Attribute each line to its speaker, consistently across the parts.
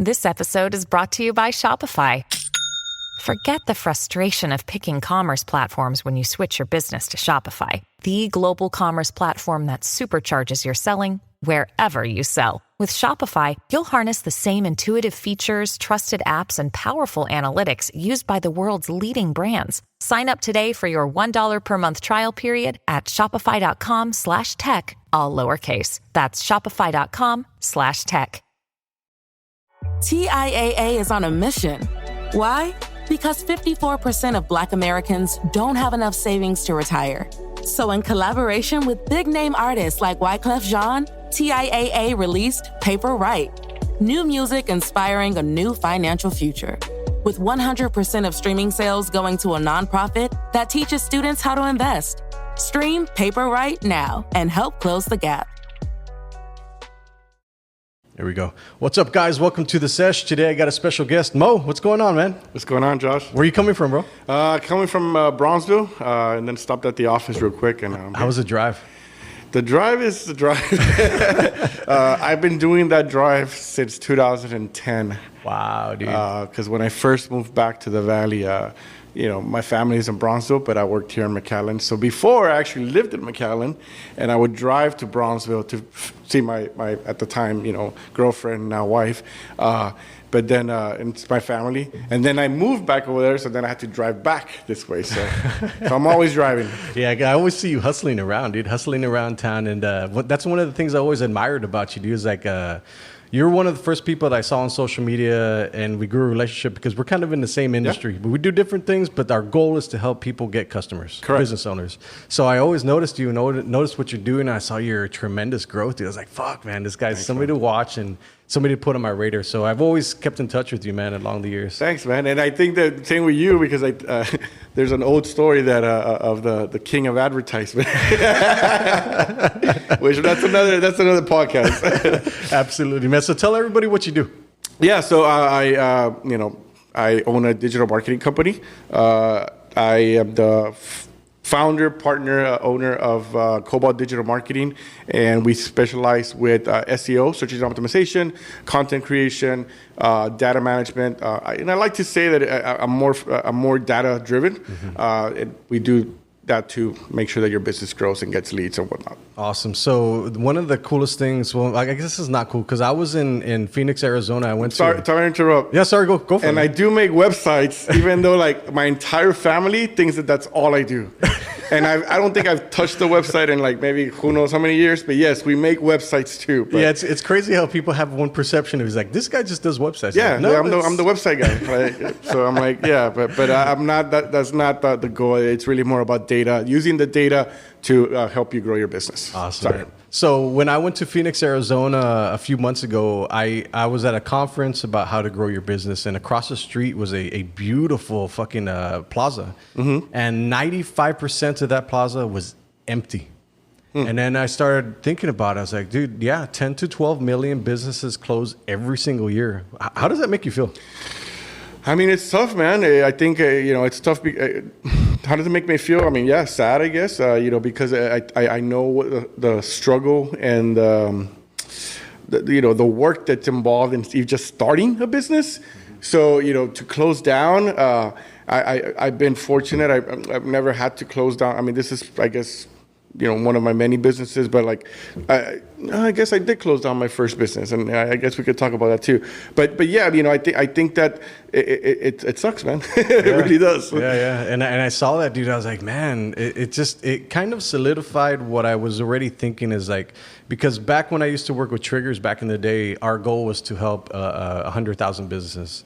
Speaker 1: This episode is brought to you by Shopify. Forget the frustration of picking commerce platforms when you switch your business to Shopify, the global commerce platform that supercharges your selling wherever you sell. With Shopify, you'll harness the same intuitive features, trusted apps, and powerful analytics used by the world's leading brands. Sign up today for your $1 per month trial period at shopify.com/tech, all lowercase. That's shopify.com/tech.
Speaker 2: TIAA is on a mission. Why? Because 54% of Black Americans don't have enough savings to retire. So in collaboration with big-name artists like Wyclef Jean, TIAA released Paper Right, new music inspiring a new financial future. With 100% of streaming sales going to a nonprofit that teaches students how to invest. Stream Paper Right now and help close the gap.
Speaker 3: There we go. What's up, guys? Welcome to the sesh. Today I got a special guest. Mo, what's going on, man?
Speaker 4: What's going on, Josh?
Speaker 3: Where are you coming from, bro?
Speaker 4: Coming from Bronzeville, and then stopped at the office real quick. And
Speaker 3: how was the drive?
Speaker 4: The drive is the drive. I've been doing that drive since 2010.
Speaker 3: Wow, dude.
Speaker 4: Because when I first moved back to the Valley, my family is in Bronzeville, but I worked here in McAllen. So before, I actually lived in McAllen, and I would drive to Bronzeville to see my at the time, girlfriend, now wife. But then it's my family. And then I moved back over there, so then I had to drive back this way. So I'm always driving.
Speaker 3: Yeah, I always see you hustling around, dude, hustling around town. And that's one of the things I always admired about you, dude, is like... You're one of the first people that I saw on social media, and we grew a relationship because we're kind of in the same industry. Yeah. But we do different things, but our goal is to help people get customers,
Speaker 4: correct,
Speaker 3: business owners. So I always noticed you and noticed what you're doing. I saw your tremendous growth, dude. I was like, fuck, man, this guy's somebody to watch and somebody to put on my radar. So I've always kept in touch with you, man, along the years.
Speaker 4: Thanks, man. And I think that same with you, because there's an old story that of the king of advertisement, which that's another podcast.
Speaker 3: Absolutely, man. So tell everybody what you do.
Speaker 4: Yeah. So I own a digital marketing company. I am the founder, partner, owner of Cobalt Digital Marketing, and we specialize with SEO, search engine optimization, content creation, data management, and I like to say that I'm more data driven. And we do that to make sure that your business grows and gets leads and whatnot.
Speaker 3: Awesome. So one of the coolest things, well, I guess this is not cool because I was in Phoenix, Arizona. I went
Speaker 4: Sorry to interrupt.
Speaker 3: Yeah, sorry, go for it.
Speaker 4: And I do make websites, even though like my entire family thinks that that's all I do. And I don't think I've touched the website in like maybe who knows how many years, but yes, we make websites too. But
Speaker 3: yeah, it's crazy how people have one perception of he's like, this guy just does websites.
Speaker 4: Yeah,
Speaker 3: like, no,
Speaker 4: I'm the website guy. Right? So I'm like, yeah, but I'm not. That's not the goal. It's really more about data, using the data to help you grow your business.
Speaker 3: Awesome.
Speaker 4: Sorry.
Speaker 3: So when I went to Phoenix, Arizona a few months ago, I was at a conference about how to grow your business, and across the street was a beautiful fucking plaza, and 95% of that plaza was empty. And then I started thinking about it. I was like, dude, yeah, 10 to 12 million businesses close every single year. How does that make you feel?
Speaker 4: I mean, it's tough, man. I think, it's tough. How does it make me feel? I mean, yeah, sad, I guess, because I know what the struggle and, the work that's involved in just starting a business. So, to close down, I've been fortunate. I've never had to close down. I mean, this is, I guess, one of my many businesses, but like, I guess I did close down my first business, and I guess we could talk about that too. But yeah, I think that it sucks, man. It really does.
Speaker 3: Yeah. And I saw that, dude. I was like, man, it kind of solidified what I was already thinking is like, because back when I used to work with Triggers back in the day, our goal was to help 100,000 businesses,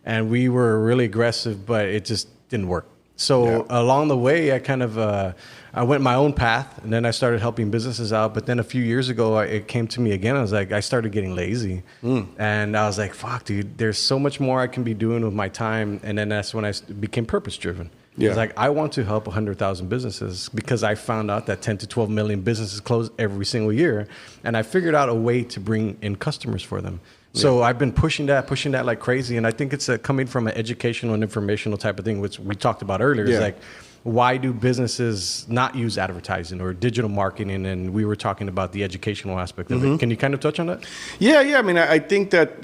Speaker 3: and we were really aggressive, but it just didn't work. So along the way, I kind of I went my own path, and then I started helping businesses out. But then a few years ago, it came to me again. I was like, I started getting lazy, and I was like, fuck, dude, there's so much more I can be doing with my time. And then that's when I became purpose driven. Yeah. It's like, I want to help 100,000 businesses because I found out that 10 to 12 million businesses close every single year. And I figured out a way to bring in customers for them. So I've been pushing that like crazy. And I think it's coming from an educational and informational type of thing, which we talked about earlier. It's like, why do businesses not use advertising or digital marketing? And we were talking about the educational aspect of it. Can you kind of touch on that?
Speaker 4: Yeah. I mean, I think that,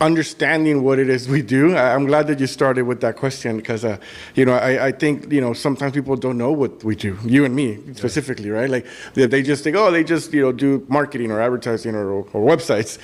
Speaker 4: understanding what it is we do. I'm glad that you started with that question because, I think, sometimes people don't know what we do, you and me specifically, right? Like they just think, they just, do marketing or advertising or websites.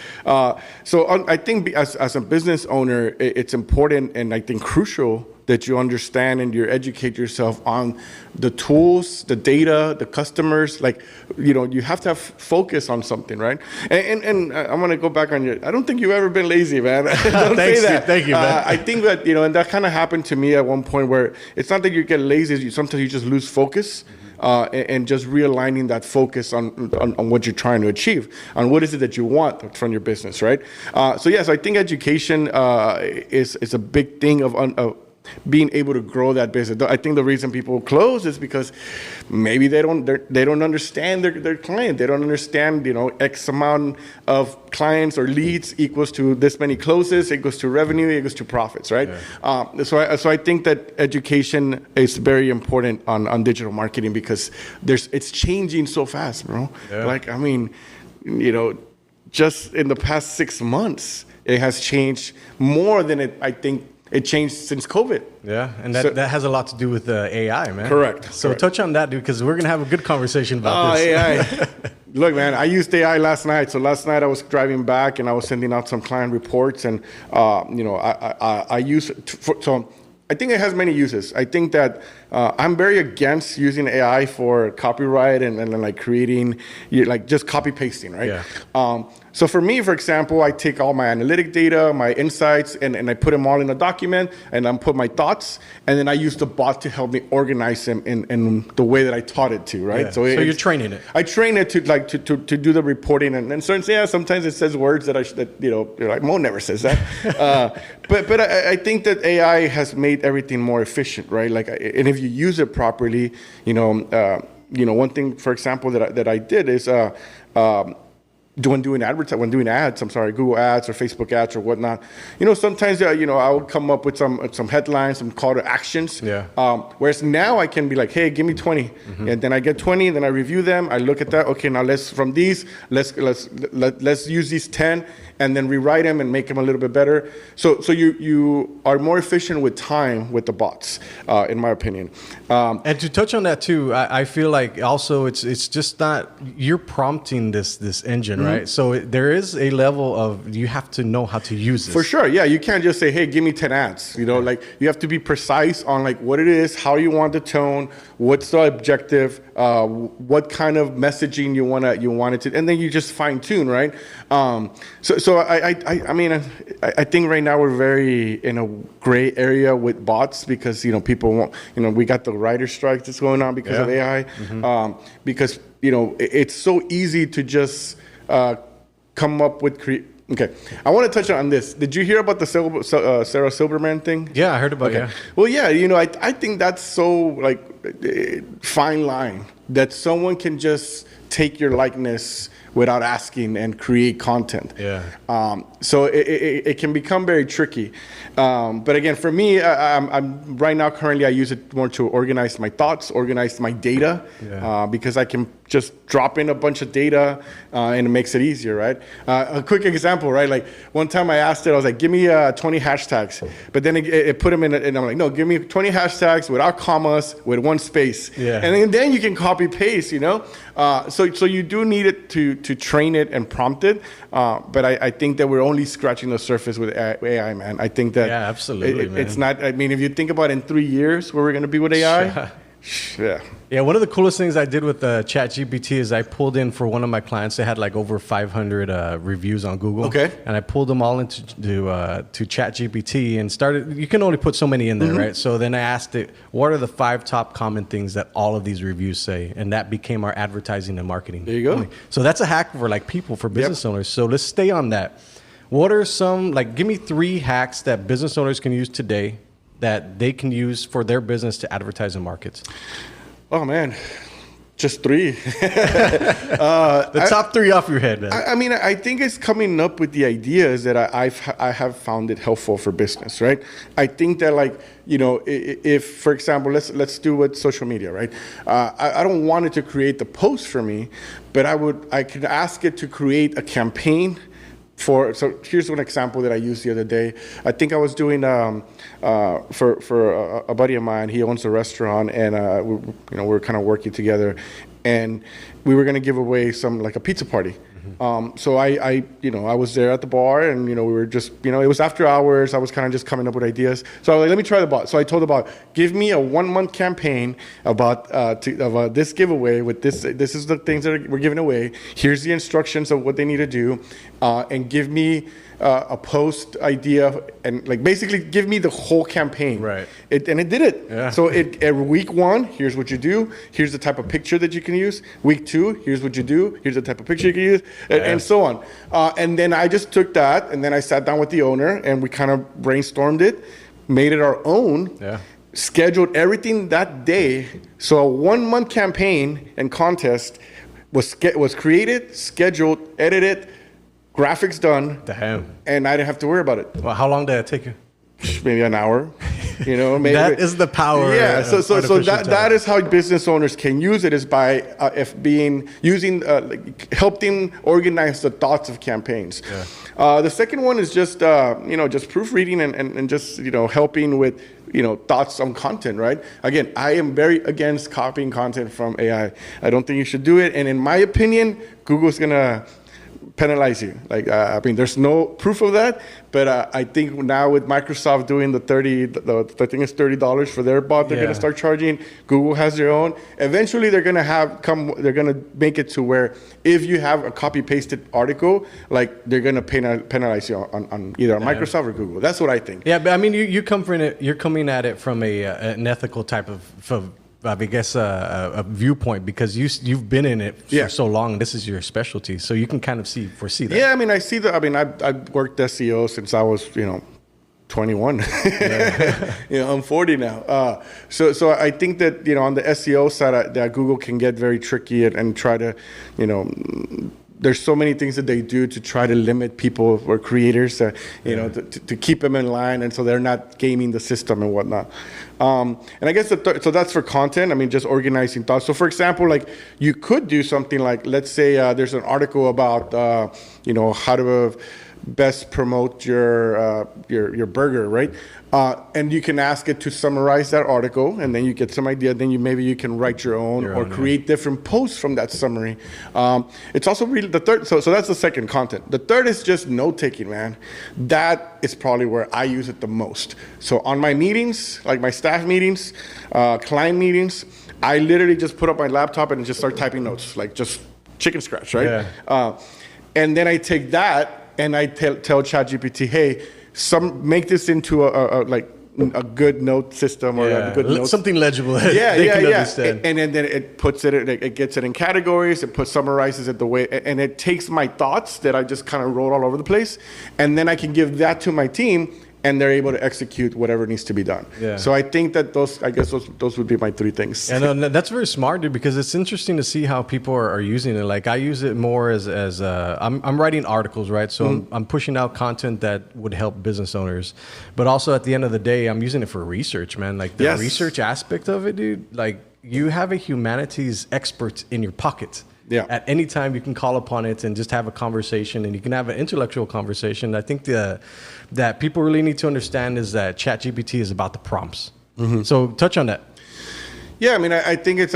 Speaker 4: So I think as a business owner, it's important and I think crucial that you understand and you educate yourself on the tools, the data, the customers. Like, you have to have focus on something, right? And I want to go back on I don't think you've ever been lazy, man. Don't say that.
Speaker 3: Thank you, man.
Speaker 4: I think that, and that kind of happened to me at one point where it's not that you get lazy, sometimes you just lose focus. And just realigning that focus on what you're trying to achieve, on what is it that you want from your business, right? So yes, I think education is a big thing of being able to grow that business. I think the reason people close is because maybe they don't understand their client. They don't understand, X amount of clients or leads equals to this many closes, equals to revenue, equals to profits, right? Yeah. So I think that education is very important on digital marketing because it's changing so fast, bro. Yeah. Like, I mean, just in the past 6 months, it has changed more than I think it changed since COVID.
Speaker 3: Yeah, and that has a lot to do with AI, man.
Speaker 4: Correct.
Speaker 3: So touch on that, dude, because we're going to have a good conversation about this.
Speaker 4: AI. Look, man, I used AI last night. So last night I was driving back and I was sending out some client reports. And, I use it so I think it has many uses. I think that I'm very against using AI for copyright and like creating, like just copy pasting, right? Yeah. So for me, for example, I take all my analytic data, my insights, and I put them all in a document, and I put my thoughts, and then I use the bot to help me organize them in the way that I taught it to, right?
Speaker 3: Yeah. So you're training it.
Speaker 4: I train it to do the reporting, and sometimes it says words that you're like, Mo never says that. But I think that AI has made everything more efficient, right? Like, and if you use it properly, one thing, for example, that I did is when doing ads, Google ads or Facebook ads or whatnot, sometimes I would come up with some headlines, some call to actions. Yeah. Whereas now I can be like, hey, give me 20, and then I get 20, then I review them, I look at that. Okay, now let's use these 10, and then rewrite them and make them a little bit better. So you are more efficient with time with the bots, in my opinion.
Speaker 3: And to touch on that too, I feel like also it's just not you're prompting this engine. Right. So there is a level of you have to know how to use this.
Speaker 4: For sure. Yeah. You can't just say, hey, give me 10 ads. Like you have to be precise on like what it is, how you want the tone, what's the objective, what kind of messaging you want it to, and then you just fine tune. Right. So I mean, I think right now we're very in a gray area with bots because, people won't, we got the writer strike that's going on because of AI, because, it's so easy to just come up with Okay, I want to touch on this. Did you hear about the Sarah Silverman thing?
Speaker 3: Yeah, I heard about it. Yeah.
Speaker 4: Well, yeah, I think that's so like fine line that someone can just take your likeness without asking and create content. Yeah. So it can become very tricky. But again, for me, I'm right now currently I use it more to organize my thoughts, organize my data, because I can just drop in a bunch of data and it makes it easier, right? A quick example, right? Like one time I asked it, I was like, give me 20 hashtags. But then it put them in, and I'm like, no, give me 20 hashtags without commas, with one space. Yeah. And then you can copy paste, So you do need it to train it and prompt it. But I think that we're only scratching the surface with AI, man. I think that
Speaker 3: absolutely, man.
Speaker 4: It's not, I mean, if you think about in 3 years where we're going to be with AI,
Speaker 3: Yeah, one of the coolest things I did with ChatGPT is I pulled in for one of my clients. They had like over 500 reviews on Google. Okay. And I pulled them all into to ChatGPT and started. You can only put so many in there, right? So then I asked it, what are the 5 top common things that all of these reviews say? And that became our advertising and marketing.
Speaker 4: There you go.
Speaker 3: So that's a hack for like people, for business owners. So let's stay on that. What are some, like, give me 3 hacks that business owners can use today that they can use for their business to advertise and market?
Speaker 4: Oh man, Just 3.
Speaker 3: The top 3 off your head, man.
Speaker 4: I mean, I think it's coming up with the ideas that I have found it helpful for business, right? I think that, like, you know, if, for example, let's do with social media, right? I don't want it to create the post for me, but I could ask it to create a campaign. So here's one example that I used the other day. I think I was doing for a buddy of mine. He owns a restaurant, and we were kind of working together, and we were going to give away like a pizza party. So I was there at the bar, and we were just, it was after hours. I was kind of just coming up with ideas. So I was like, let me try the bot. So I told the bot, give me a 1-month campaign about this giveaway with this. This is the things that we're giving away. Here's the instructions of what they need to do, and give me a post idea, and like basically give me the whole campaign.
Speaker 3: Right.
Speaker 4: And it did it.
Speaker 3: Yeah.
Speaker 4: So every week 1, here's what you do. Here's the type of picture that you can use. Week 2, here's what you do. Here's the type of picture you can use, and so on. And then I just took that, and then I sat down with the owner, and we kind of brainstormed it, made it our own.
Speaker 3: Yeah.
Speaker 4: Scheduled everything that day. So a 1-month campaign and contest was created, scheduled, edited, graphics done.
Speaker 3: Damn.
Speaker 4: And I didn't have to worry about it.
Speaker 3: Well, how long did it take you?
Speaker 4: Maybe an hour. Maybe
Speaker 3: that is the power.
Speaker 4: Yeah. So that is how business owners can use it, is by help them organize the thoughts of campaigns. Yeah. The second one is just just proofreading and just helping with thoughts on content, right? Again, I am very against copying content from AI. I don't think you should do it. And in my opinion, Google's gonna penalize you. Like, I mean, there's no proof of that, but I think now with Microsoft doing I think it's $30 for their bot, they're going to start charging. Google has their own. Eventually, they're going to make it to where if you have a copy pasted article, like they're going to penalize you on either Microsoft or Google. That's what I think.
Speaker 3: Yeah, but I mean, you're coming at it from an ethical type of I guess a viewpoint, because you've been in it for so long. This is your specialty, so you can kind of foresee that.
Speaker 4: Yeah, I mean, I see that. I mean, I've worked SEO since I was 21. I'm 40 now. So I think that on the SEO side, that Google can get very tricky and try to there's so many things that they do to try to limit people or creators, to keep them in line, and so they're not gaming the system and whatnot. And I guess so that's for content. I mean, just organizing thoughts. So, for example, like you could do something like, let's say there's an article about how to best promote your burger, right? And you can ask it to summarize that article, and then you get some idea. Then maybe you can write your own or create different posts from that summary. It's also really the third. So that's the second, content. The third is just note taking, man. That is probably where I use it the most. So on my meetings, like my staff meetings, client meetings, I literally just put up my laptop and just start typing notes, like just chicken scratch, right? Yeah. And then I take that and I tell ChatGPT, hey, make this into a good note system or a good note.
Speaker 3: Something legible.
Speaker 4: Understand. And then it puts it gets it in categories. It summarizes it the way, and it takes my thoughts that I just kind of wrote all over the place, and then I can give that to my team, and they're able to execute whatever needs to be done. Yeah. So I think that those would be my 3 things.
Speaker 3: And that's very smart, dude, because it's interesting to see how people are using it. Like I use it more as I'm writing articles, right? So I'm pushing out content that would help business owners, but also at the end of the day, I'm using it for research, man. Like the research aspect of it, dude. Like you have a humanities expert in your pocket. Yeah. At any time, you can call upon it and just have a conversation, and you can have an intellectual conversation. I think that people really need to understand is that ChatGPT is about the prompts. Mm-hmm. So touch on that.
Speaker 4: Yeah, I mean, I think it's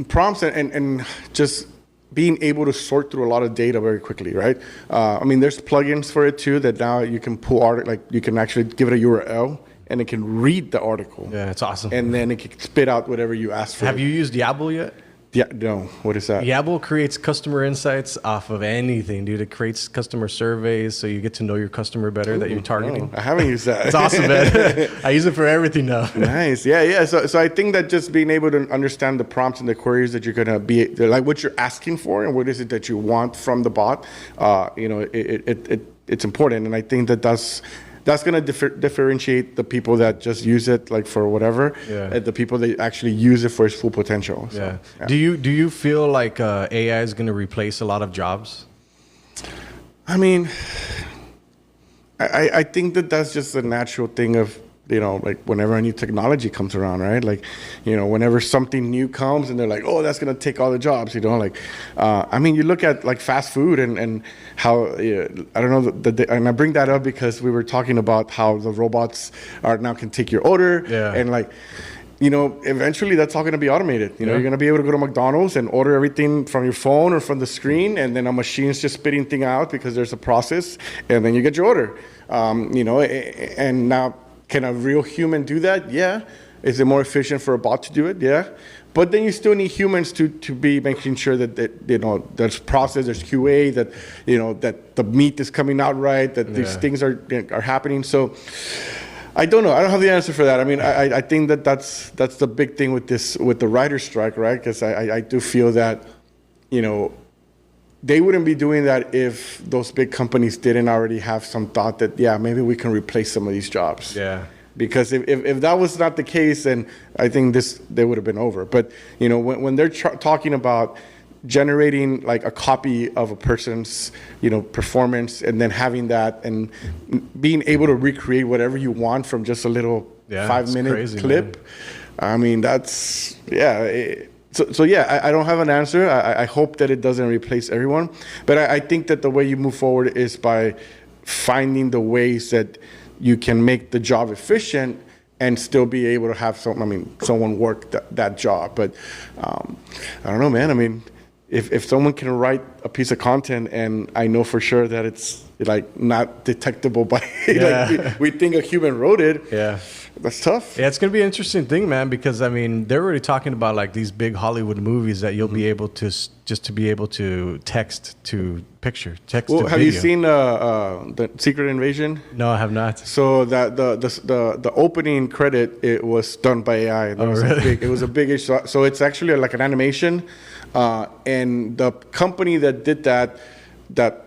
Speaker 4: prompts and just being able to sort through a lot of data very quickly, right? I mean, there's plugins for it too that now you can pull like you can actually give it a URL. And it can read the article.
Speaker 3: Yeah, it's awesome.
Speaker 4: And then it can spit out whatever you ask for.
Speaker 3: Have you used Yabble yet?
Speaker 4: Yeah, no. What is that?
Speaker 3: Yabble creates customer insights off of anything, dude. It creates customer surveys, so you get to know your customer better that you're targeting.
Speaker 4: No, I haven't used that.
Speaker 3: It's awesome, man. I use it for everything now.
Speaker 4: Nice. Yeah. So I think that just being able to understand the prompts and the queries that you're going to be, like what you're asking for and what is it that you want from the bot, it's important. And I think that's that's going to differentiate the people that just use it like for whatever, and the people that actually use it for its full potential. So, yeah.
Speaker 3: Do you feel like AI is going to replace a lot of jobs?
Speaker 4: I mean, I think that's just a natural thing of, like whenever a new technology comes around, right? Like, whenever something new comes and they're like, oh, that's going to take all the jobs, I mean, you look at like fast food and how, I don't know, and I bring that up because we were talking about how the robots now can take your order and like, eventually that's all going to be automated. You're going to be able to go to McDonald's and order everything from your phone or from the screen, and then a machine's just spitting thing out because there's a process, and then you get your order. And now, can a real human do that? Yeah. Is it more efficient for a bot to do it? Yeah. But then you still need humans to be making sure that there's process, there's QA, that that the meat is coming out right, that these things are happening. So I don't know. I don't have the answer for that. I mean, I think that's the big thing with the writer's strike, right? Because I do feel that they wouldn't be doing that if those big companies didn't already have some thought that, maybe we can replace some of these jobs.
Speaker 3: Yeah.
Speaker 4: Because if that was not the case, then I think they would have been over. But, when they're talking about generating like a copy of a person's, performance, and then having that and being able to recreate whatever you want from just a little 5-minute clip, man. I mean, that's, So I don't have an answer. I hope that it doesn't replace everyone. But I think that the way you move forward is by finding the ways that you can make the job efficient and still be able to have someone work that job. But I don't know, man. I mean, if someone can write a piece of content and I know for sure that it's like not detectable by like we think a human wrote it. Yeah. That's tough.
Speaker 3: Yeah, it's going to be an interesting thing, man, because, I mean, they're already talking about, like, these big Hollywood movies that you'll be able to, just to be able to text to picture, text to video.
Speaker 4: Have you seen the Secret Invasion?
Speaker 3: No, I have not.
Speaker 4: So that the opening credit, it was done by AI. It was a big issue. So it's actually like an animation. And the company that did that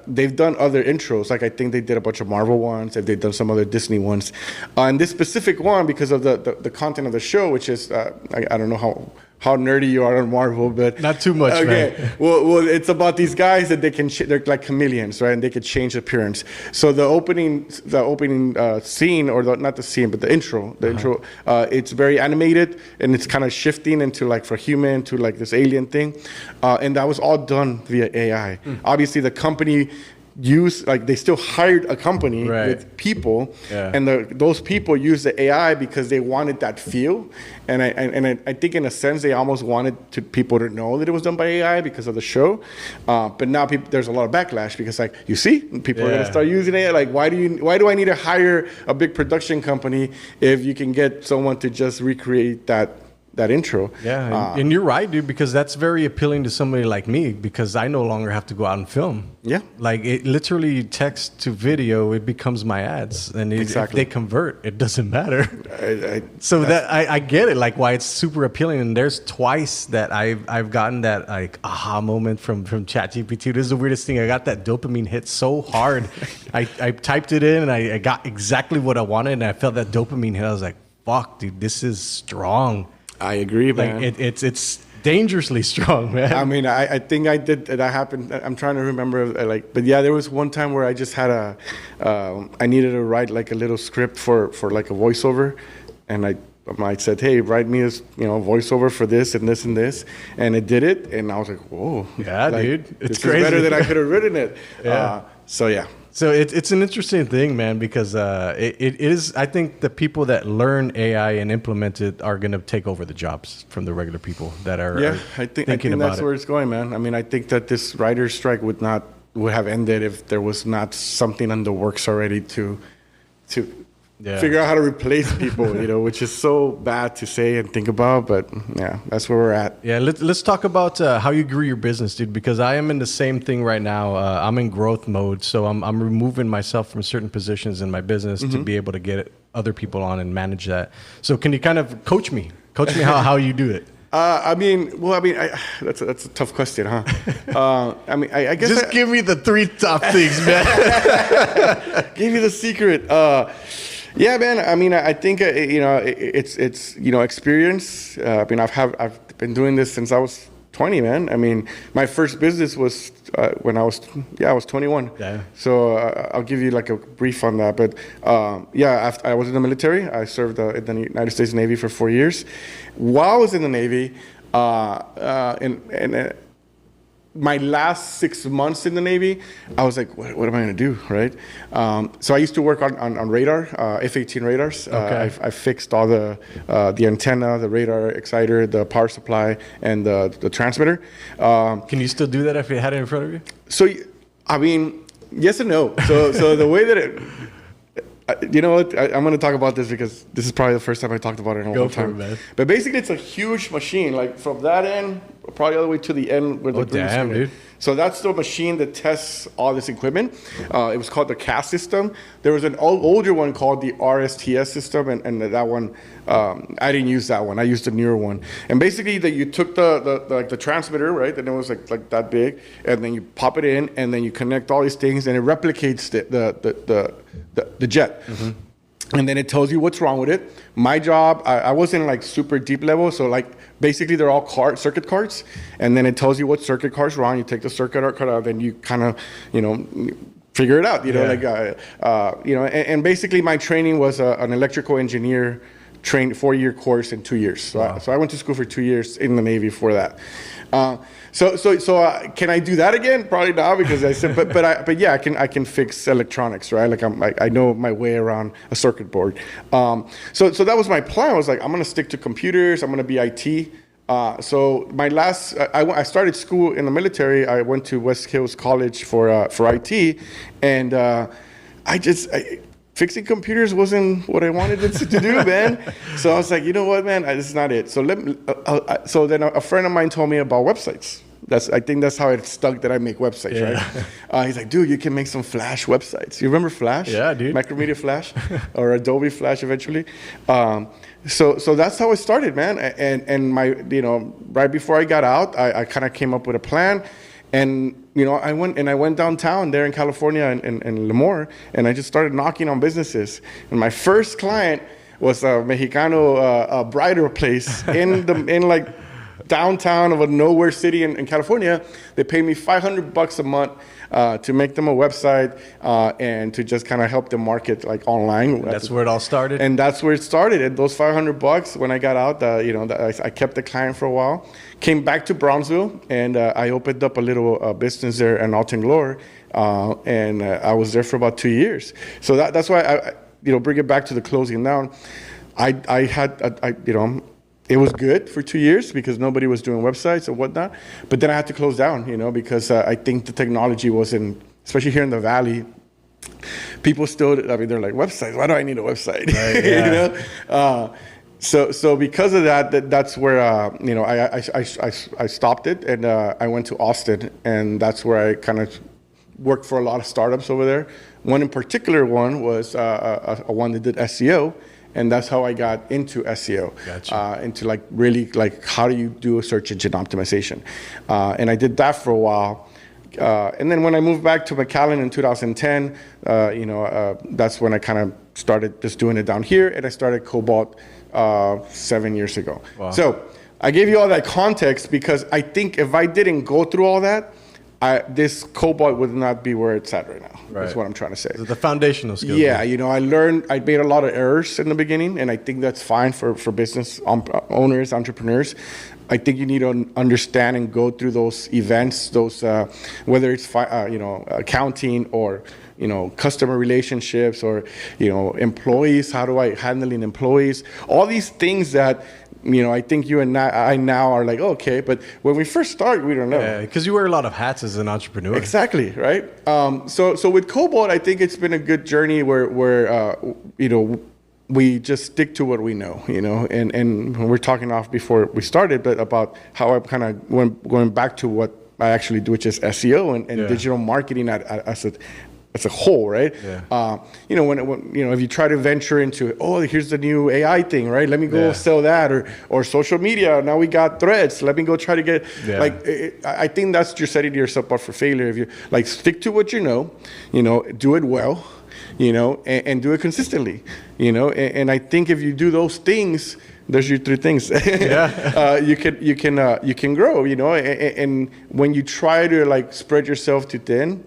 Speaker 4: they've done other intros, like I think they did a bunch of Marvel ones, and they've done some other Disney ones. And this specific one, because of the content of the show, which is, I don't know how nerdy you are on Marvel, but
Speaker 3: not too much, man.
Speaker 4: Well, it's about these guys that they're like chameleons, right? And they could change appearance. So the opening scene, or not the scene, but the intro, it's very animated, and it's kind of shifting into like for human to like this alien thing, and that was all done via AI. Obviously, the company they still hired a company with people, and those people used the AI because they wanted that feel, and I think in a sense they almost wanted people to know that it was done by AI because of the show, but now there's a lot of backlash because like you see people are going to start using AI. Like why do I need to hire a big production company if you can get someone to just recreate that intro?
Speaker 3: Yeah, and you're right, dude, because that's very appealing to somebody like me, because I no longer have to go out and film. Yeah. Like, it literally text to video, it becomes my ads. And if they convert, it doesn't matter. I get it, like, why it's super appealing. And there's twice that I've gotten that, like, aha moment from ChatGPT. This is the weirdest thing. I got that dopamine hit so hard. I typed it in, and I got exactly what I wanted, and I felt that dopamine hit. I was like, fuck, dude, this is strong.
Speaker 4: I agree, man.
Speaker 3: Like it's dangerously strong, man.
Speaker 4: I mean, I think I did that happened. I'm trying to remember, but yeah, there was one time where I just had I needed to write like a little script for like a voiceover, and I said, hey, write me a voiceover for this and this and this, and it did it, and I was like, whoa,
Speaker 3: yeah, dude, it's
Speaker 4: crazy. Is better than I could have written it. Yeah.
Speaker 3: So it's an interesting thing, man, because it is. I think the people that learn AI and implement it are going to take over the jobs from the regular people that are. Yeah,
Speaker 4: I think that's where it's going, man. I mean, I think that this writer's strike would have ended if there was not something in the works already to figure out how to replace people, which is so bad to say and think about, but yeah, that's where we're at.
Speaker 3: Yeah, let's talk about how you grew your business, dude, because I am in the same thing right now. I'm in growth mode, so I'm removing myself from certain positions in my business to be able to get other people on and manage that. So can you kind of coach me how you do it?
Speaker 4: That's a tough question, huh? I guess
Speaker 3: just give me the 3 top things, man.
Speaker 4: Give you the secret. Yeah, man. I think it's experience. I've been doing this since I was 20, man. My first business was when I was 21.
Speaker 3: Yeah.
Speaker 4: So I'll give you like a brief on that. But after I was in the military. I served in the United States Navy for 4 years. While I was in the Navy, my last 6 months in the Navy, I was like, what am I going to do, right? So I used to work on radar, F-18 radars.
Speaker 3: Okay.
Speaker 4: I fixed all the antenna, the radar exciter, the power supply, and the transmitter.
Speaker 3: Can you still do that if you had it in front of you?
Speaker 4: So, yes and no. So the way that it... you know what? I'm going to talk about this because this is probably the first time I talked about it in a long time.
Speaker 3: Go for it, man.
Speaker 4: But basically, it's a huge machine, like from that end, probably all the way to the end where the green screen is.
Speaker 3: Dude.
Speaker 4: So that's the machine that tests all this equipment. It was called the CAS system. There was an older one called the RSTS system, and that one, I didn't use that one. I used the newer one. And basically, you took the transmitter, right, and it was like that big, and then you pop it in, and then you connect all these things, and it replicates the jet. Mm-hmm. And then it tells you what's wrong with it. My job, I wasn't like super deep level, so like basically they're all circuit cards, and then it tells you what circuit card's wrong. You take the circuit card out, then you kind of, figure it out. And basically my training was an electrical engineer trained 4-year course in 2 years. So,
Speaker 3: wow.
Speaker 4: So I went to school for 2 years in the Navy for that. So can I do that again? Probably not, because I said, but yeah, I can fix electronics, right? Like I know my way around a circuit board. So that was my plan. I was like, I'm gonna stick to computers. I'm gonna be IT. So my last, I started school in the military. I went to West Hills College for IT, and fixing computers wasn't what I wanted it to do, man. So I was like, you know what, man, this is not it. So so then a friend of mine told me about websites. I think that's how it stuck, that I make websites, right? He's like, dude, you can make some Flash websites. You remember Flash?
Speaker 3: Yeah, dude.
Speaker 4: Macromedia Flash or Adobe Flash eventually. So that's how it started, man. And my, right before I got out, I kind of came up with a plan. And I went downtown there in California in Lemoore, and I just started knocking on businesses. And my first client was a Mexicano bridal place in like downtown of a nowhere city in California. They paid me $500 a month to make them a website and to just kind of help them market like online.
Speaker 3: That's where it all started.
Speaker 4: And that's where it started. And those $500, when I got out, I kept the client for a while. Came back to Brownsville, and I opened up a little business there in Alton Glore, and I was there for about 2 years. So that's why I bring it back to the closing down. It was good for 2 years because nobody was doing websites and whatnot. But then I had to close down, because I think the technology wasn't, especially here in the Valley, people still, they're like, websites, why do I need a website? Right, yeah. So because of that, that's where, I stopped it, and I went to Austin, and that's where I kind of worked for a lot of startups over there. One in particular was a one that did SEO. And that's how I got into SEO,
Speaker 3: Gotcha.
Speaker 4: Into like really like how do you do a search engine optimization, and I did that for a while, and then when I moved back to McAllen in 2010, that's when I kind of started just doing it down here, and I started Cobalt 7 years ago.
Speaker 3: Wow.
Speaker 4: So I gave you all that context because I think if I didn't go through all that, this Cobalt would not be where it's at right now.
Speaker 3: Right.
Speaker 4: That's what I'm trying to say.
Speaker 3: The foundational skills.
Speaker 4: Yeah, I made a lot of errors in the beginning, and I think that's fine for business owners, entrepreneurs. I think you need to understand and go through those events, whether it's accounting or customer relationships or employees. How do I handling employees? All these things that. I think you and I now are like, okay, but when we first started, we don't know.
Speaker 3: Yeah, because you wear a lot of hats as an entrepreneur.
Speaker 4: Exactly, right? So with Cobalt, I think it's been a good journey where we just stick to what we know, and we're talking off before we started, but about how I kind of going back to what I actually do, which is SEO and digital marketing as as a whole, right?
Speaker 3: Yeah.
Speaker 4: You know, when you know, if you try to venture into, oh, here's the new AI thing, right? Let me go sell that, or social media. Now we got Threads. Let me go try to get I think that's you're setting yourself up for failure. If you like, stick to what you know, do it well, and do it consistently, and I think if you do those things, there's your three things. You can grow, and when you try to like spread yourself too thin,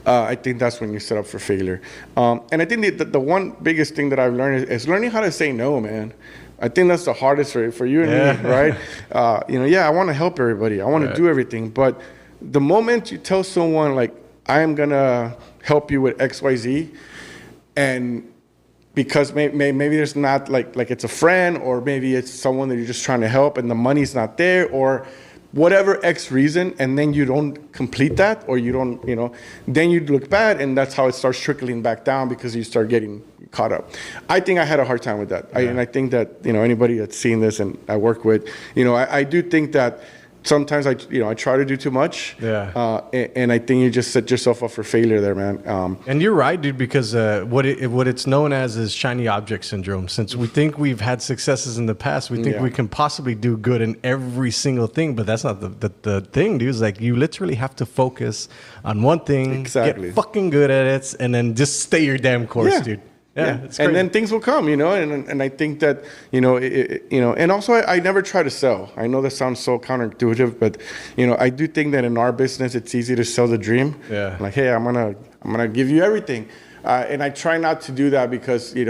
Speaker 4: I think that's when you set up for failure. And I think the one biggest thing that I've learned is learning how to say no, man. I think that's the hardest for you and me, right? I want to help everybody. I want to do everything. But the moment you tell someone, like, I am going to help you with X, Y, Z, and because maybe there's not, like it's a friend, or maybe it's someone that you're just trying to help and the money's not there, or whatever X reason, and then you don't complete that, or you don't, then you look bad, and that's how it starts trickling back down because you start getting caught up. I think I had a hard time with that. And I think that, anybody that's seen this and I work with, I do think that sometimes I try to do too much. And I think you just set yourself up for failure there, man.
Speaker 3: And you're right, dude, because what it's known as is shiny object syndrome. Since we think we've had successes in the past, we think we can possibly do good in every single thing, but that's not the thing, dude. It's like you literally have to focus on one thing, get fucking good at it, and then just stay your damn course, dude. It's
Speaker 4: and then things will come, and I think that, and also I never try to sell. I know that sounds so counterintuitive, but, I do think that in our business, it's easy to sell the dream. Like, hey, I'm going to give you everything. And I try not to do that because, you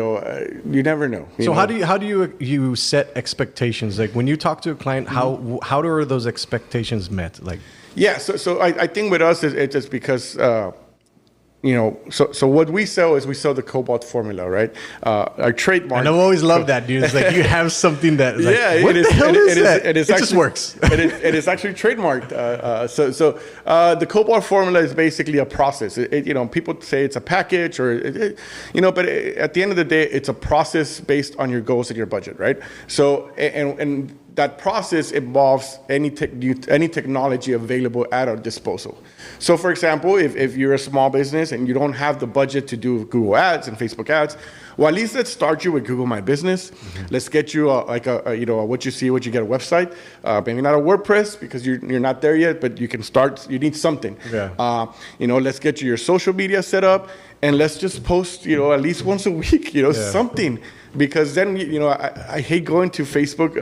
Speaker 4: never know.
Speaker 3: So how do you set expectations? Like when you talk to a client, how are those expectations met? Like,
Speaker 4: so I think with us, it's just because, so what we sell is we sell the Cobalt Formula, right? Our trademark.
Speaker 3: And I've always loved that, dude. It's like you have something that, like, what the hell is that? It just works.
Speaker 4: It is actually trademarked. So the Cobalt Formula is basically a process. People say it's a package, but at the end of the day, it's a process based on your goals and your budget, right? So and that process involves any technology available at our disposal. So, for example, if you're a small business and you don't have the budget to do Google ads and Facebook ads, well, at least let's start you with Google My Business. Let's get you what you get a website. Maybe not a WordPress because you're not there yet, but you can start. You need something. Let's get you your social media set up, and let's just post, at least once a week, something. Because then, I hate going to Facebook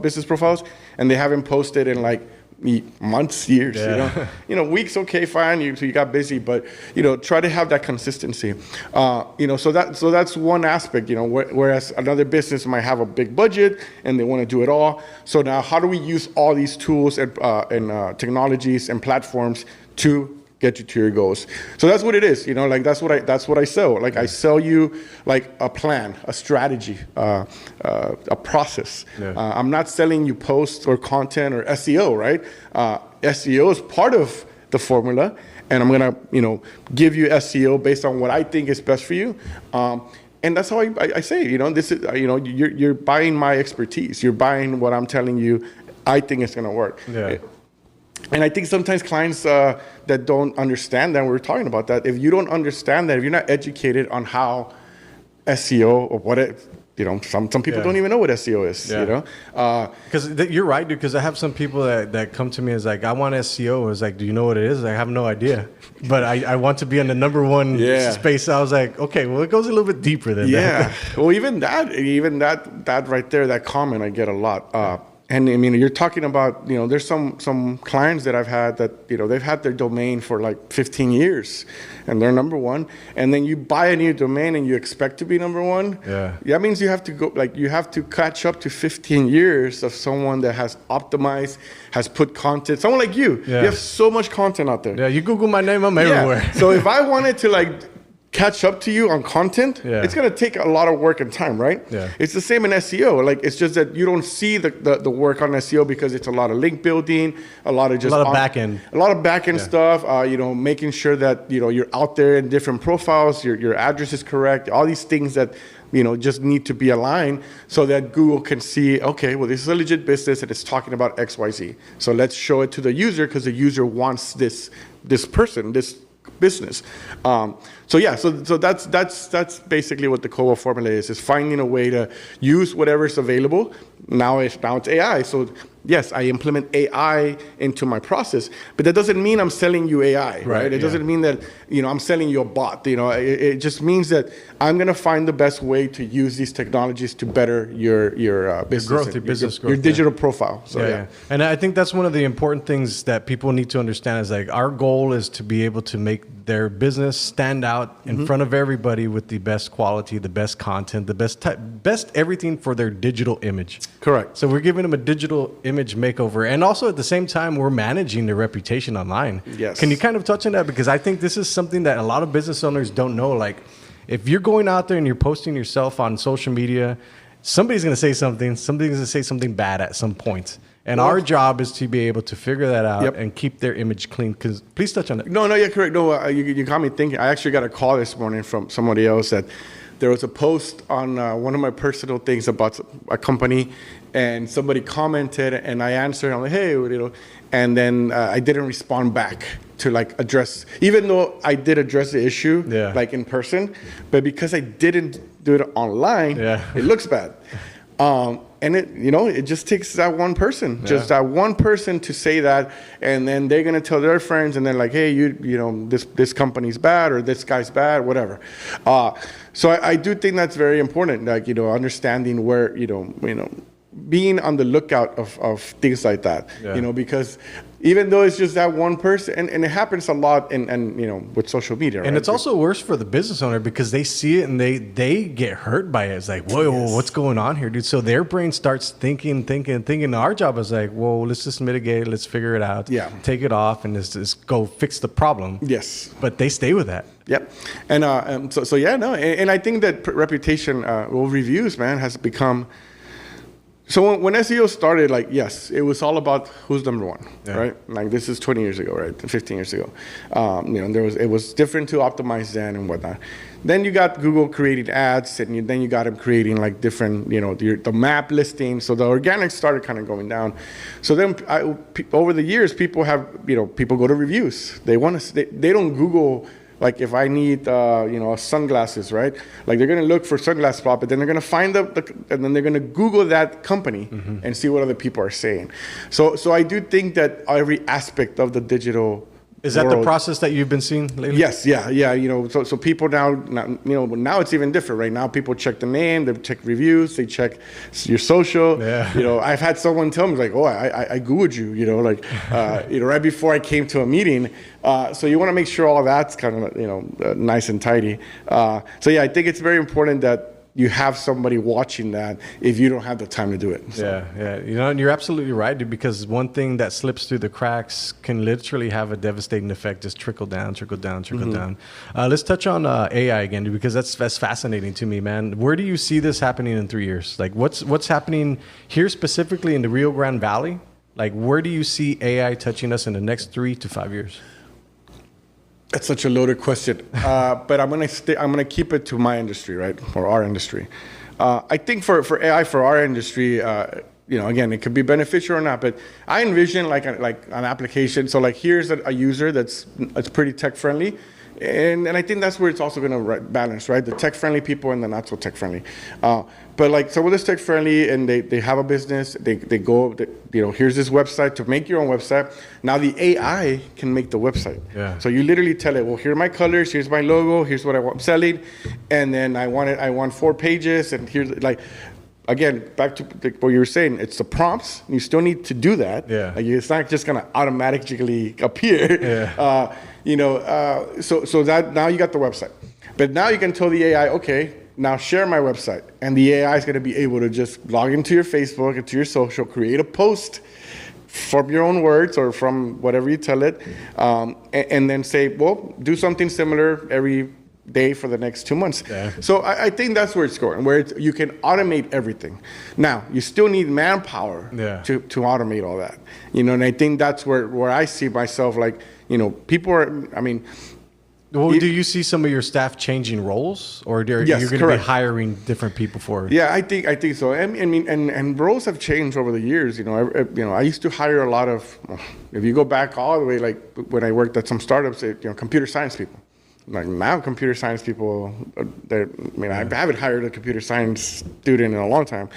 Speaker 4: business profiles, and they haven't posted in like months, years, weeks, okay, fine, so you got busy, but, try to have that consistency. So that's one aspect, whereas another business might have a big budget and they want to do it all. So now how do we use all these tools and technologies and platforms to get you to your goals? So that's what it is, like that's what I sell. Like I sell you like a plan, a strategy, a process. I'm not selling you posts or content or SEO, right? SEO is part of the formula, and I'm gonna, give you SEO based on what I think is best for you. And that's how I say, this is, you're buying my expertise. You're buying what I'm telling you. I think it's gonna work. And I think sometimes clients that don't understand that, we're talking about that, if you don't understand that, if you're not educated on how SEO or what it, some people don't even know what SEO is,
Speaker 3: Because you're right, dude, because I have some people that come to me as like, I want SEO. I was like, do you know what it is? I have no idea. But I want to be in the number one space. I was like, okay, well, it goes a little bit deeper than that.
Speaker 4: Well, even that right there, that comment I get a lot. And I mean, you're talking about, there's some clients that I've had that, they've had their domain for like 15 years and they're number one. And then you buy a new domain and you expect to be number one. That means you have to go, you have to catch up to 15 years of someone that has optimized, has put content, someone like you. You have so much content out there.
Speaker 3: You Google my name, I'm everywhere.
Speaker 4: So if I wanted to catch up to you on content, it's going to take a lot of work and time, right? It's the same in SEO. It's just that you don't see the work on SEO because it's a lot of link building, a lot of back end stuff, making sure that, you're out there in different profiles, your address is correct, all these things that, just need to be aligned so that Google can see, okay, well, this is a legit business and it's talking about XYZ. So let's show it to the user because the user wants this person, this business. So that's basically what the Cobalt formula is finding a way to use whatever's available. Now it's AI. So yes, I implement AI into my process, but that doesn't mean I'm selling you AI, right? It doesn't mean that, I'm selling you a bot. It just means that I'm going to find the best way to use these technologies to better your business, your digital profile. So
Speaker 3: and I think that's one of the important things that people need to understand is like our goal is to be able to make their business stand out in front of everybody with the best quality, the best content, the best everything for their digital image.
Speaker 4: Correct.
Speaker 3: So we're giving them a digital image makeover, and also at the same time we're managing their reputation online.
Speaker 4: Yes.
Speaker 3: Can you kind of touch on that, because I think this is something that a lot of business owners don't know. Like, if you're going out there and you're posting yourself on social media, somebody's going to say something. Somebody's going to say something bad at some point. And our job is to be able to figure that out and keep their image clean. Because please touch on that.
Speaker 4: No, yeah, correct. No, you got me thinking. I actually got a call this morning from somebody else that there was a post on one of my personal things about a company, and somebody commented, and I answered. I'm like, hey, and then I didn't respond back to address, even though I did address the issue in person, but because I didn't do it online, it looks bad. And it just takes that one person, just that one person to say that, and then they're gonna tell their friends, and they're like, hey, this company's bad, or this guy's bad, whatever. So I do think that's very important, understanding where, being on the lookout of things like that, because even though it's just that one person, and it happens a lot in with social media.
Speaker 3: And it's also worse for the business owner because they see it and they get hurt by it. It's like, whoa, what's going on here, dude? So their brain starts thinking. Our job is like, whoa, let's just mitigate, let's figure it out, take it off, and just go fix the problem.
Speaker 4: Yes.
Speaker 3: But they stay with that.
Speaker 4: Yep. And I think that reputation, reviews, man, has become. So when SEO started, yes, it was all about who's number one, right? Like, this is 20 years ago, right? 15 years ago. It was different to optimize then and whatnot. Then you got Google creating ads, and then you got them creating different, the map listings. So the organics started kind of going down. So then over the years, people have, people go to reviews. They don't Google. Like, if I need, sunglasses, right? Like, they're going to look for sunglass spot, but then they're going to find and then they're going to Google that company and see what other people are saying. So I do think that every aspect of the digital
Speaker 3: Is that the process that you've been seeing lately?
Speaker 4: Yes, yeah. So people now it's even different, right? Now people check the name, they check reviews, they check your social. Yeah. I've had someone tell me like, oh, I Googled you, right before I came to a meeting. So you want to make sure all that's kind of, nice and tidy. So yeah, I think it's very important that you have somebody watching that if you don't have the time to do it. So.
Speaker 3: Yeah. And you're absolutely right, dude, because one thing that slips through the cracks can literally have a devastating effect, just trickle down. Let's touch on AI again, dude, because that's fascinating to me, man. Where do you see this happening in 3 years? Like, what's happening here specifically in the Rio Grande Valley? Like, where do you see AI touching us in the next 3 to 5 years?
Speaker 4: That's such a loaded question, but I'm gonna keep it to my industry, right, or our industry. I think for AI for our industry, again, it could be beneficial or not, but I envision like an application. So like, here's a user that's pretty tech friendly, and I think that's where it's also gonna balance, right? The tech friendly people and the not so tech friendly. But like, someone that's tech friendly and they have a business, they go, here's this website to make your own website. Now the AI can make the website. Yeah. So you literally tell it, well, here are my colors, here's my logo, here's what I want selling, and then I want 4 pages, and here's like. Again, back to what you were saying, it's the prompts. You still need to do that. Yeah. Like, it's not just gonna automatically appear. Yeah. So that now you got the website, but now you can tell the AI, okay, now share my website, and the AI is gonna be able to just log into your Facebook, into your social, create a post from your own words or from whatever you tell it, and then say, well, do something similar every day for the next 2 months. Yeah. So I think that's where it's going, where you can automate everything. Now, you still need manpower to automate all that. And I think that's where I see myself, like, people are,
Speaker 3: Well, do you see some of your staff changing roles, or you're
Speaker 4: Yes,
Speaker 3: going to be
Speaker 4: correct.
Speaker 3: hiring different people for?
Speaker 4: Yeah, I think so. I mean, and roles have changed over the years. I used to hire a lot of. If you go back all the way, like when I worked at some startups, computer science people. Like now, computer science people. I haven't hired a computer science student in a long time.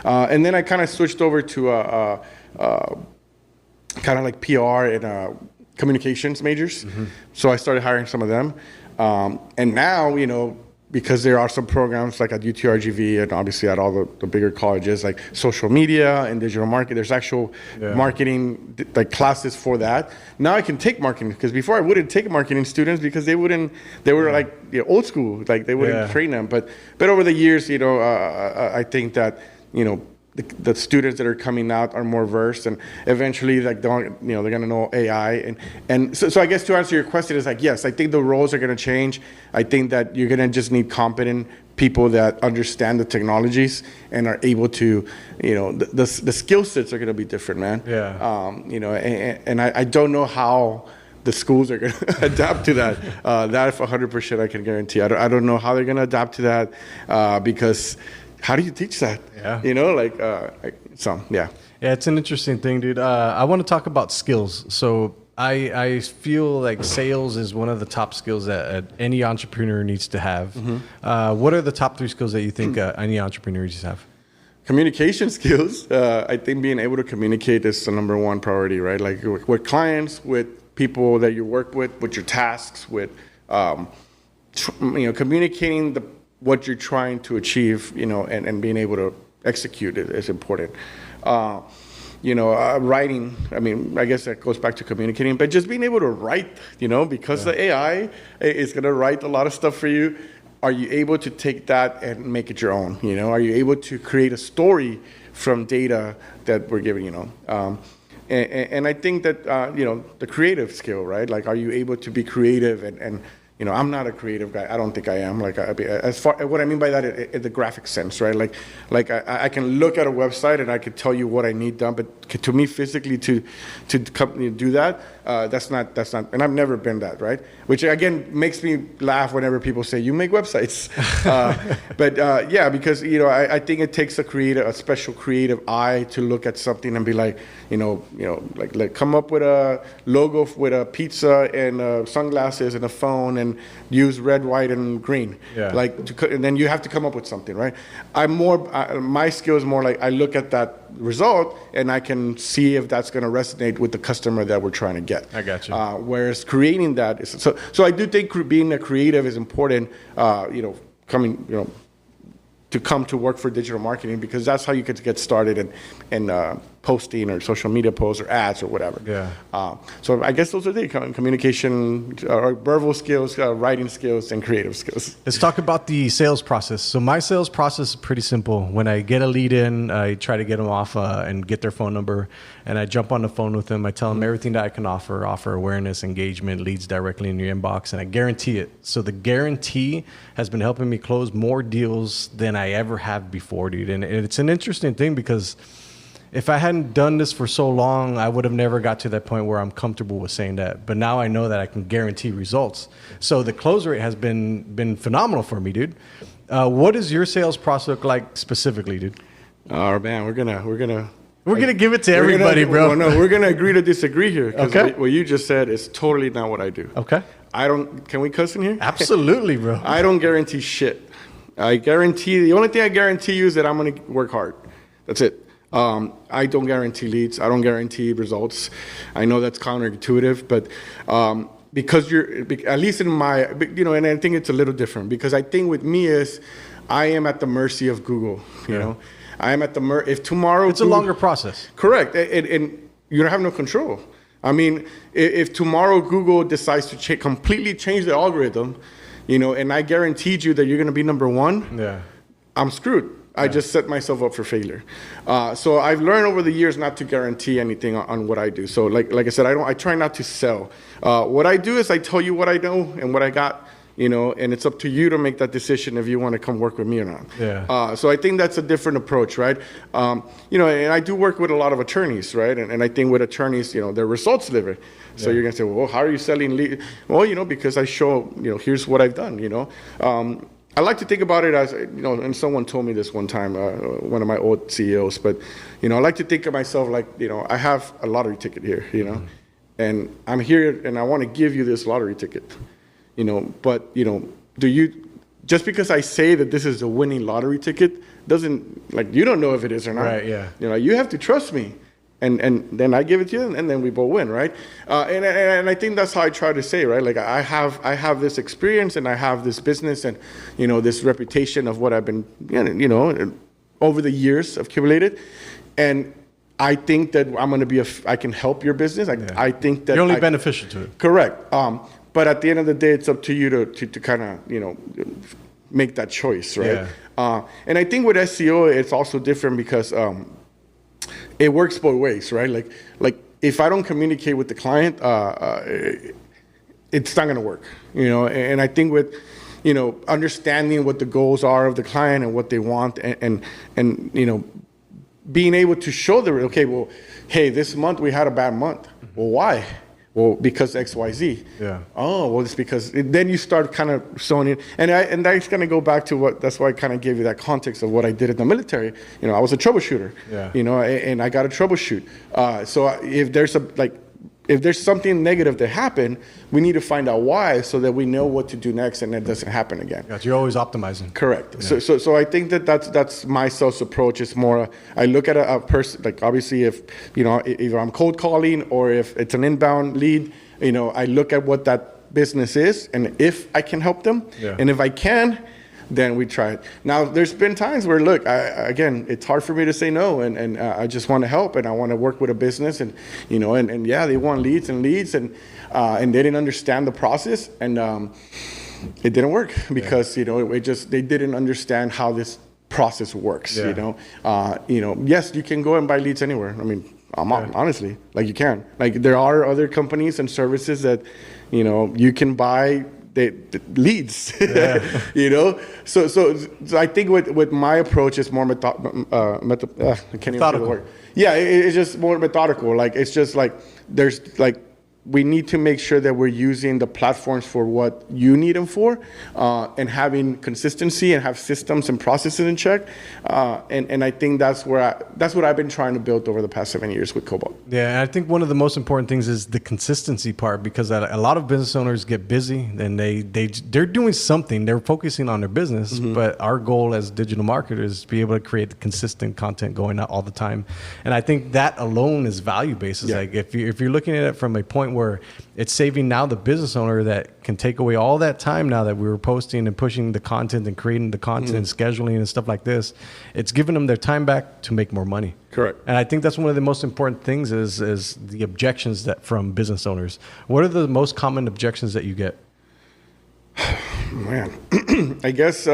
Speaker 4: And then I kind of switched over to kind of like PR and communications majors. Mm-hmm. So I started hiring some of them. And now, because there are some programs like at UTRGV and obviously at all the bigger colleges, like social media and digital marketing, there's actual marketing like classes for that. Now I can take marketing, because before I wouldn't take marketing students because they were like old school, like they wouldn't train them. But over the years, I think that, the students that are coming out are more versed, and eventually, like, they're gonna know AI, and so I guess to answer your question is like, yes, I think the roles are gonna change. I think that you're gonna just need competent people that understand the technologies and are able to, the skill sets are gonna be different, man.
Speaker 3: Yeah.
Speaker 4: And I don't know how the schools are going to adapt to that. That 100% I can guarantee. I don't know how they're going to adapt to that because. How do you teach that?
Speaker 3: Yeah.
Speaker 4: Yeah.
Speaker 3: Yeah, it's an interesting thing, dude. I want to talk about skills. So I feel like sales is one of the top skills that any entrepreneur needs to have. Mm-hmm. What are the top 3 skills that you think any entrepreneur needs to have?
Speaker 4: Communication skills. I think being able to communicate is the number one priority, right? Like with clients, with people that you work with your tasks, with communicating what you're trying to achieve, and being able to execute it is important. Writing, I guess that goes back to communicating, but just being able to write, because the AI is going to write a lot of stuff for you. Are you able to take that and make it your own? Are you able to create a story from data that we're giving, and I think that, the creative skill, right? Like, are you able to be creative and I'm not a creative guy. I don't think I am. Like, as far what I mean by that, in the graphic sense, right? Like I can look at a website and I can tell you what I need done, but to me, physically, to do that, that's not. And I've never been that, right? Which again makes me laugh whenever people say you make websites. Because I think it takes a special creative eye to look at something and be like, like come up with a logo with a pizza and sunglasses and a phone and use red, white, and green. Yeah. And then you have to come up with something, right? My skill is more like I look at that result and I can see if that's going to resonate with the customer that we're trying to get.
Speaker 3: I got you.
Speaker 4: Whereas creating that is so I do think being a creative is important. To come to work for digital marketing, because that's how you could get started in posting or social media posts or ads or whatever.
Speaker 3: Yeah.
Speaker 4: So I guess those are the communication or verbal skills, writing skills, and creative skills.
Speaker 3: Let's talk about the sales process. So my sales process is pretty simple. When I get a lead in, I try to get them off and get their phone number, and I jump on the phone with them. I tell them everything that I can offer awareness, engagement, leads directly in your inbox, and I guarantee it. So the guarantee has been helping me close more deals than I ever have before, dude. And it's an interesting thing because if I hadn't done this for so long, I would have never got to that point where I'm comfortable with saying that. But now I know that I can guarantee results. So the close rate has been phenomenal for me, dude. What does your sales process look like specifically, dude?
Speaker 4: Oh man, we're gonna
Speaker 3: give it to everybody, bro.
Speaker 4: No, we're gonna agree to disagree here.
Speaker 3: Okay.
Speaker 4: What you just said is totally not what I do.
Speaker 3: Okay.
Speaker 4: Can we cuss in here?
Speaker 3: Absolutely, bro.
Speaker 4: I don't guarantee shit. The only thing I guarantee you is that I'm gonna work hard. That's it. I don't guarantee leads. I don't guarantee results. I know that's counterintuitive, but because at least in my, and I think it's a little different because I think with me is I am at the mercy of Google, you know. I am at the if tomorrow...
Speaker 3: It's a longer process.
Speaker 4: Correct. And you don't have no control. I mean, if tomorrow Google decides to completely change the algorithm, and I guaranteed you that you're going to be number one, I'm screwed. I just set myself up for failure. So I've learned over the years not to guarantee anything on what I do. So like I said, I try not to sell. What I do is I tell you what I know and what I got, and it's up to you to make that decision if you want to come work with me or not.
Speaker 3: Yeah.
Speaker 4: So I think that's a different approach, right? And I do work with a lot of attorneys, right? And I think with attorneys, they're results driven. So you're going to say, well, how are you selling leads? Well, because I show, here's what I've done, I like to think about it as, and someone told me this one time, one of my old CEOs, but, I like to think of myself like, I have a lottery ticket here, and I'm here and I want to give you this lottery ticket, but, do you, just because I say that this is a winning lottery ticket, doesn't, like, you don't know if it is or not.
Speaker 3: Right, yeah.
Speaker 4: You have to trust me. And then I give it to you, and then we both win, right? And I think that's how I try to say, right? Like I have this experience, and I have this business, and this reputation of what I've been, over the years accumulated, and I think that I'm going to be I can help your business. I think that
Speaker 3: you're only beneficial to it.
Speaker 4: Correct. But at the end of the day, it's up to you to kind of make that choice, right?
Speaker 3: Yeah.
Speaker 4: And I think with SEO, it's also different because. It works both ways, right? Like if I don't communicate with the client, it's not going to work, And I think with, understanding what the goals are of the client and what they want, and being able to show them, okay, well, hey, this month we had a bad month. Well, why? Well, because X, Y, Z.
Speaker 3: Yeah.
Speaker 4: Oh, well, it's because then you start kind of showing it, and that's going to go back to that's why I kind of gave you that context of what I did in the military. I was a troubleshooter.
Speaker 3: Yeah.
Speaker 4: And I got to troubleshoot. So if there's something negative that happened, we need to find out why so that we know what to do next and it doesn't happen again.
Speaker 3: Gotcha. You're always optimizing.
Speaker 4: Correct. Yeah. So I think that's my sales approach. It's more, I look at a person, like obviously if, either I'm cold calling or if it's an inbound lead, I look at what that business is and if I can help them.
Speaker 3: Yeah.
Speaker 4: And if I can, then we try it. Now, there's been times where, look, again, it's hard for me to say no, and I just want to help, and I want to work with a business, and and yeah, they want leads, and they didn't understand the process, and it didn't work because they didn't understand how this process works.
Speaker 3: Yeah.
Speaker 4: Yes, you can go and buy leads anywhere. I mean, honestly, like you can. Like there are other companies and services that you can buy. The leads, So I think with my approach, it's more I can't even say the word. Yeah, it's just more methodical. Like it's just like there's like we need to make sure that we're using the platforms for what you need them for, and having consistency and have systems and processes in check. And I think that's what I've been trying to build over the past 7 years with Cobalt.
Speaker 3: Yeah, and I think one of the most important things is the consistency part, because a lot of business owners get busy and they're doing something, they're focusing on their business, mm-hmm. but our goal as digital marketers is to be able to create consistent content going out all the time. And I think that alone is value based. It's like if you're looking at it from a point where it's saving now the business owner that can take away all that time now that we were posting and pushing the content and creating the content and scheduling and stuff like this, it's giving them their time back to make more money.
Speaker 4: Correct.
Speaker 3: And I think that's one of the most important things is the objections that from business owners. What are the most common objections that you get?
Speaker 4: Man, I guess,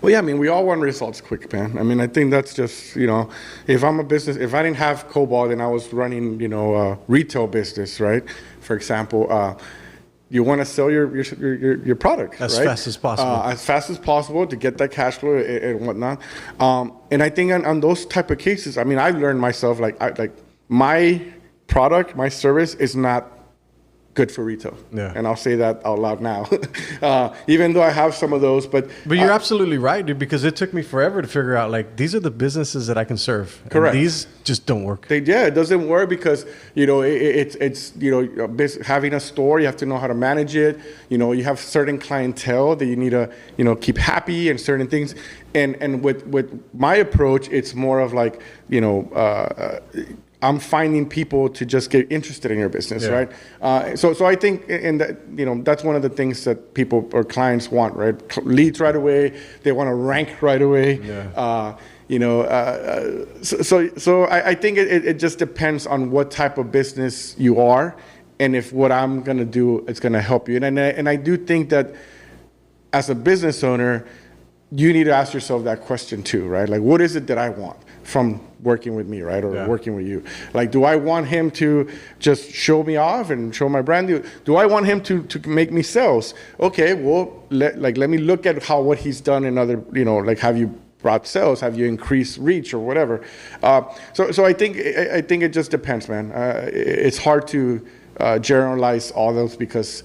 Speaker 4: well, yeah, I mean, we all want results quick, man. I mean, I think that's just, if I'm a business, if I didn't have Cobalt and I was running, a retail business, right? For example, you want to sell your product
Speaker 3: as
Speaker 4: right?
Speaker 3: fast as possible.
Speaker 4: As fast as possible to get that cash flow and whatnot. And I think on those type of cases, I mean, I've learned myself, like my product, my service is not good for retail.
Speaker 3: Yeah.
Speaker 4: And I'll say that out loud now, even though I have some of those. But
Speaker 3: you're absolutely right, dude, because it took me forever to figure out, like, these are the businesses that I can serve.
Speaker 4: Correct.
Speaker 3: And these just don't work.
Speaker 4: It doesn't work because, it's having a store, you have to know how to manage it. You have certain clientele that you need to, keep happy and certain things. And with my approach, it's more of like, I'm finding people to just get interested in your business, right? So I think that's one of the things that people or clients want, right? Leads right away. They want to rank right away.
Speaker 3: Yeah.
Speaker 4: So I think it just depends on what type of business you are, and if what I'm gonna do is gonna help you. And I do think that as a business owner, you need to ask yourself that question too, right? Like, what is it that I want from working with me, right? Or working with you. Like, do I want him to just show me off and show my brand? Do I want him to make me sales? Okay, well, let me look at what he's done in other, like, have you brought sales? Have you increased reach or whatever? So I think it just depends, man. It's hard to generalize all those because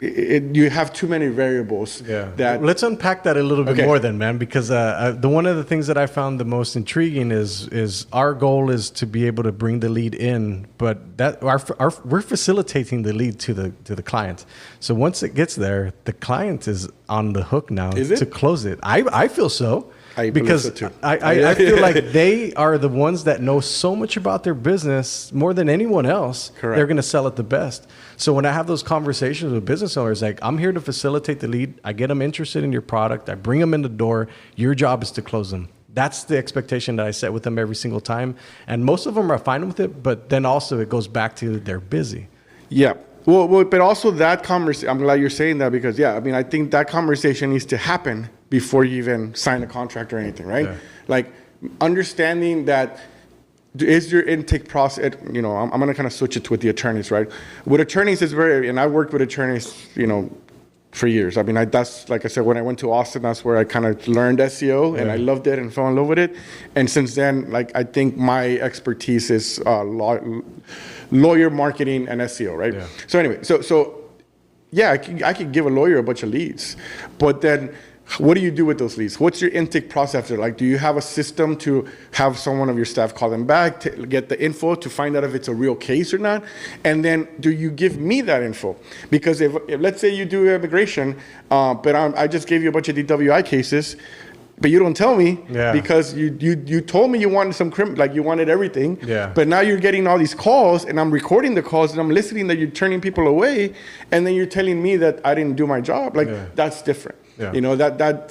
Speaker 4: you have too many variables.
Speaker 3: Yeah. Let's unpack that a little bit more then, man, because one of the things that I found the most intriguing is our goal is to be able to bring the lead in, but that we're facilitating the lead to the client. So once it gets there, the client is on the hook now to close it. I feel so. Because so too. I feel like they are the ones that know so much about their business more than anyone else.
Speaker 4: Correct.
Speaker 3: They're going to sell it the best. So when I have those conversations with business owners, like, I'm here to facilitate the lead. I get them interested in your product. I bring them in the door. Your job is to close them. That's the expectation that I set with them every single time. And most of them are fine with it. But then also it goes back to they're busy.
Speaker 4: Yeah. Well, but also that conversation, I'm glad you're saying that because, I think that conversation needs to happen before you even sign a contract or anything, right? Yeah. Like, understanding that is your intake process, I'm going to kind of switch it with the attorneys, right? With attorneys, and I worked with attorneys, for years. I mean, that's, like I said, when I went to Austin, that's where I kind of learned SEO and I loved it and fell in love with it. And since then, like, I think my expertise is lawyer marketing and SEO, right? Yeah. So anyway, I could give a lawyer a bunch of leads, but then what do you do with those leads? What's your intake process? Like, do you have a system to have someone of your staff call them back, to get the info to find out if it's a real case or not? And then do you give me that info? Because if let's say you do immigration, but I just gave you a bunch of DWI cases, but you don't tell me because you told me you wanted some you wanted everything. Yeah. But now you're getting all these calls and I'm recording the calls and I'm listening that you're turning people away, and then you're telling me that I didn't do my job. That's different. Yeah.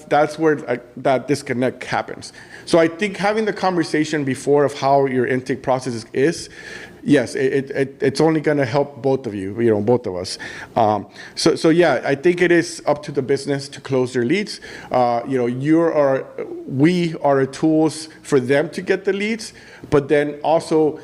Speaker 4: That's where that disconnect happens. So I think having the conversation before of how your intake process is, yes, it's only going to help both of you, both of us. I think it is up to the business to close their leads. We are tools for them to get the leads, but then also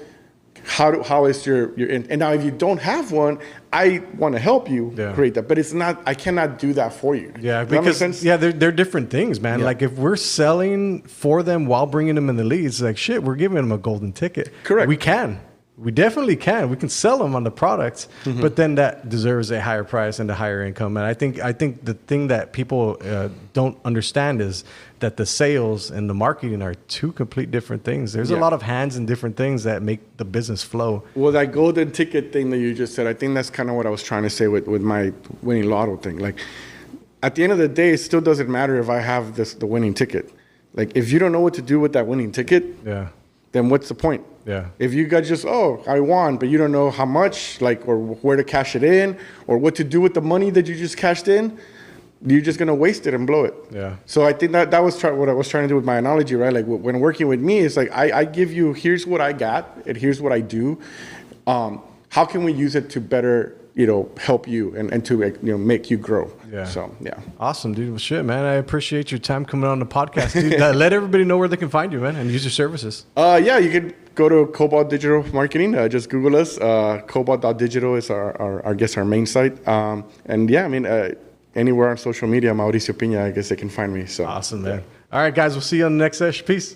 Speaker 4: how is your and now if you don't have one, I want to help you create that, but it's not. I cannot do that for you.
Speaker 3: Yeah, because they're different things, man. Yeah. Like, if we're selling for them while bringing them in the leads, like, shit, we're giving them a golden ticket.
Speaker 4: Correct.
Speaker 3: We definitely can. We can sell them on the products, but then that deserves a higher price and a higher income. And I think the thing that people don't understand is that the sales and the marketing are two complete different things. There's a lot of hands in different things that make the business flow.
Speaker 4: Well, that golden ticket thing that you just said, I think that's kind of what I was trying to say with my winning lotto thing. Like, at the end of the day, it still doesn't matter if I have the winning ticket. Like, if you don't know what to do with that winning ticket, then what's the point?
Speaker 3: Yeah.
Speaker 4: If you guys just, I won, but you don't know how much, or where to cash it in, or what to do with the money that you just cashed in, you're just going to waste it and blow it. Yeah. So I think that was what I was trying to do with my analogy, right? Like, when working with me, it's like, I give you, here's what I got, and here's what I do. How can we use it to better, help you and to, make you grow? Yeah. So, yeah.
Speaker 3: Awesome, dude. Well, shit, man. I appreciate your time coming on the podcast, dude. Let everybody know where they can find you, man, and use your services.
Speaker 4: You can go to Cobalt Digital Marketing. Just Google us. Cobalt.digital is our main site. Anywhere on social media, Mauricio Pina, I guess they can find me. So
Speaker 3: awesome, man. All right, guys. We'll see you on the next session. Peace.